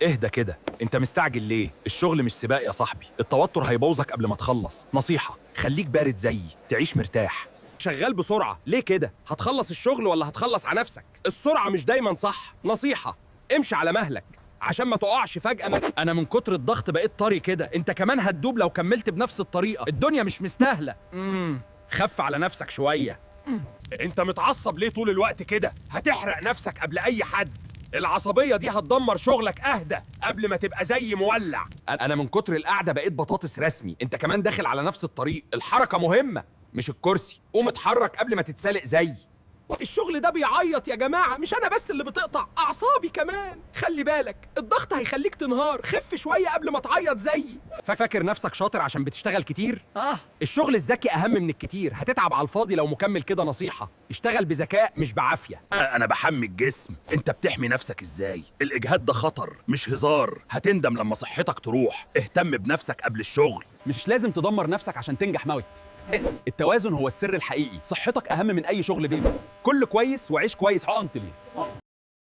اهدى كده، انت مستعجل ليه؟ الشغل مش سباق يا صاحبي، التوتر هيبوظك قبل ما تخلص. نصيحة، خليك بارد زيي، تعيش مرتاح. شغال بسرعة ليه كده؟ هتخلص الشغل ولا هتخلص على نفسك؟ السرعة مش دايما صح. نصيحة، امشي على مهلك عشان ما تقعش فجأة. انا من كتر الضغط بقيت طري كده، انت كمان هتدوب لو كملت بنفس الطريقة. الدنيا مش مستاهلة. خف على نفسك شوية. انت متعصب ليه طول الوقت كده؟ هتحرق نفسك قبل اي حد. العصبية دي هتدمر شغلك. اهدى قبل ما تبقى زي مولع. انا من كتر القعدة بقيت بطاطس رسمي، انت كمان داخل على نفس الطريق. الحركة مهمة مش الكرسي، قوم اتحرك قبل ما تتسلق زي. الشغل ده بيعيط يا جماعة، مش أنا بس اللي بتقطع أعصابي كمان. خلي بالك الضغط هيخليك تنهار، خف شوية قبل ما تعيط زيي. فاكر نفسك شاطر عشان بتشتغل كتير؟ الشغل الذكي أهم من الكتير، هتتعب على الفاضي لو مكمل كده. نصيحة، اشتغل بذكاء مش بعافية. أنا بحمي الجسم، أنت بتحمي نفسك إزاي؟ الإجهاد ده خطر مش هزار، هتندم لما صحتك تروح. اهتم بنفسك قبل الشغل. مش لازم تدمر نفسك عشان تنجح موت. التوازن هو السر الحقيقي. صحتك أهم من أي شغل بيبي. كل كويس وعيش كويس. حقنت ليه؟